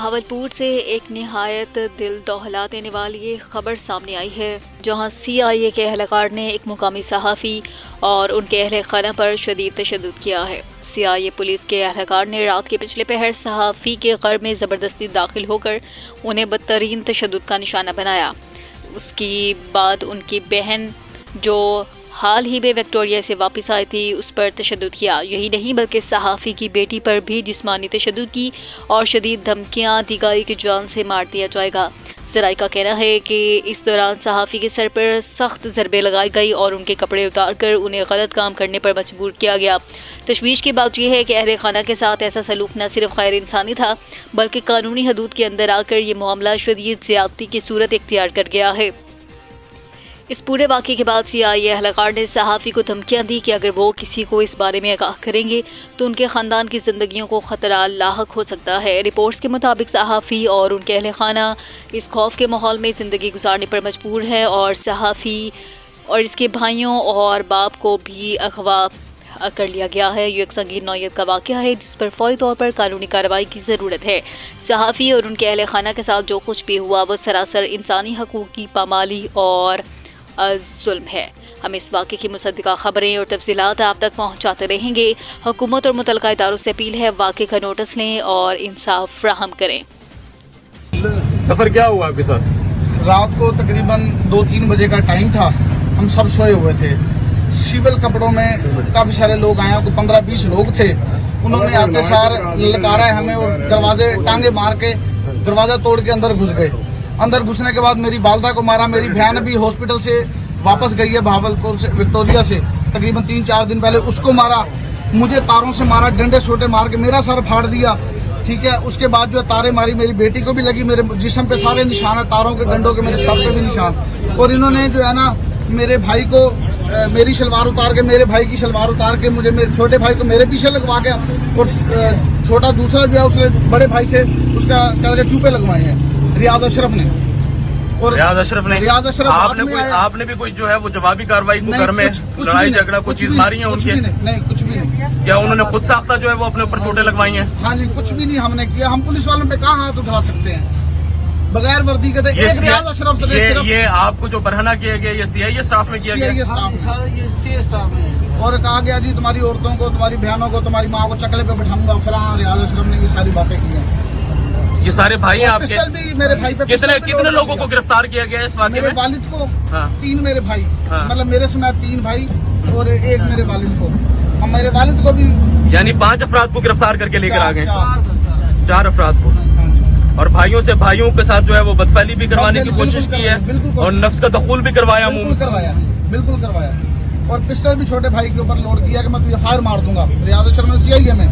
بہاولپور سے ایک نہایت دل دہلا دینے والی خبر سامنے آئی ہے، جہاں CIA کے اہلکار نے ایک مقامی صحافی اور ان کے اہل خانہ پر شدید تشدد کیا ہے۔ CIA پولیس کے اہلکار نے رات کے پچھلے پہر صحافی کے گھر میں زبردستی داخل ہو کر انہیں بدترین تشدد کا نشانہ بنایا۔ اس کے بعد ان کی بہن جو حال ہی میں وکٹوریہ سے واپس آئی تھی اس پر تشدد کیا۔ یہی نہیں بلکہ صحافی کی بیٹی پر بھی جسمانی تشدد کی اور شدید دھمکیاں دی گئی کہ جان سے مار دیا جائے گا۔ ذرائع کا کہنا ہے کہ اس دوران صحافی کے سر پر سخت ضربیں لگائی گئی اور ان کے کپڑے اتار کر انہیں غلط کام کرنے پر مجبور کیا گیا۔ تشویش کی بات یہ ہے کہ اہل خانہ کے ساتھ ایسا سلوک نہ صرف غیر انسانی تھا بلکہ قانونی حدود کے اندر آ کر یہ معاملہ شدید زیادتی کی صورت اختیار کر گیا ہے۔ اس پورے واقعے کے بعد CIA اہلکار نے صحافی کو دھمکیاں دی کہ اگر وہ کسی کو اس بارے میں آگاہ کریں گے تو ان کے خاندان کی زندگیوں کو خطرہ لاحق ہو سکتا ہے۔ رپورٹس کے مطابق صحافی اور ان کے اہل خانہ اس خوف کے ماحول میں زندگی گزارنے پر مجبور ہیں اور صحافی اور اس کے بھائیوں اور باپ کو بھی اغوا کر لیا گیا ہے۔ یہ ایک سنگین نوعیت کا واقعہ ہے جس پر فوری طور پر قانونی کارروائی کی ضرورت ہے۔ صحافی اور ان کے اہل خانہ کے ساتھ جو کچھ بھی ہوا وہ سراسر انسانی حقوق کی پامالی اور ظلم ہے۔ ہم اس واقعے کی مصدقہ خبریں اور تفصیلات آپ تک پہنچاتے رہیں گے۔ حکومت اور متعلقہ اداروں سے اپیل ہے واقعے کا نوٹس لیں اور انصاف فراہم کریں۔ سفر کیا ہوا آپ کے ساتھ؟ رات کو تقریباً 2-3 بجے کا ٹائم تھا، ہم سب سوئے ہوئے تھے۔ سول کپڑوں میں کافی سارے لوگ آئے، کوئی 15-20 لوگ تھے۔ انہوں نے آتے سار للکارا ہے ہمیں اور دروازے ٹانگے مار کے دروازہ توڑ کے اندر گھس گئے۔ اندر گھسنے کے بعد میری والدہ کو مارا، میری بہن بھی ہاسپٹل سے واپس گئی ہے بہاولپور سے، وکٹوریہ سے، تقریباً 3-4 دن پہلے اس کو مارا۔ مجھے تاروں سے مارا، ڈنڈے سوٹے مار کے میرا سر پھاڑ دیا، ٹھیک ہے۔ اس کے بعد جو تارے ماری، میری بیٹی کو بھی لگی، میرے جسم پہ سارے نشان ہیں تاروں کے، ڈنڈوں کے، میرے سر پہ بھی نشان۔ اور انہوں نے جو ہے نا میرے بھائی کو میری شلوار اتار کے، میرے بھائی کی شلوار اتار کے مجھے، میرے چھوٹے بھائی کو میرے پیچھے لگوا کے، اور چھوٹا دوسرا جو ہے اس نے بڑے بھائی سے اس کا کر کے چوپے لگوائے ہیں ریاض اشرف نے۔ اور ریاض اشرف آپ نے بھی کوئی جو ہے وہ جوابی کارروائی کو گھر میں لڑائی جھگڑا کوئی چیز ماری ہے ان کی؟ نہیں، کچھ بھی نہیں۔ کیا انہوں نے خود ساختہ جو ہے وہ اپنے اوپر چوٹیں لگوائی ہیں؟ ہاں جی، کچھ بھی نہیں ہم نے کیا۔ ہم پولیس والوں پہ کہاں ہاتھ اٹھا سکتے ہیں بغیر وردی کے؟ ایک ریاض اشرف یہ آپ کو جو برہنہ کیا گیا یہ CIA اسٹاف میں کیا گیا؟ اور کہا گیا جی تمہاری عورتوں کو، تمہاری بہنوں کو، تمہاری ماں کو چکلے پہ بٹھاؤں گا فلاں۔ ریاض اشرف نے یہ ساری باتیں کی ہیں۔ یہ سارے بھائی ہیں آپ کے؟ میرے بھائی پہ کتنے لوگوں کو گرفتار کیا گیا اس واقعے میں؟ میرے والد کو 3 میرے بھائی، ہاں۔ مطلب میرے سمیت 3 بھائی اور ایک میرے والد کو، اور میرے والد کو بھی یعنی 5 افراد کو گرفتار کر کے لے کر آ گئے، 4 افراد کو۔ ہاں جی۔ اور بھائیوں کے ساتھ جو ہے وہ بدفعلی بھی کروانے کی کوشش کی ہے اور نفس کا دخول بھی کروایا، بالکل کروایا۔ اور پسٹل بھی چھوٹے بھائی کے اوپر لوڈ کیا کہ میں تجھے فائر مار دوں گا۔ ریاض اشرف نے CIA میں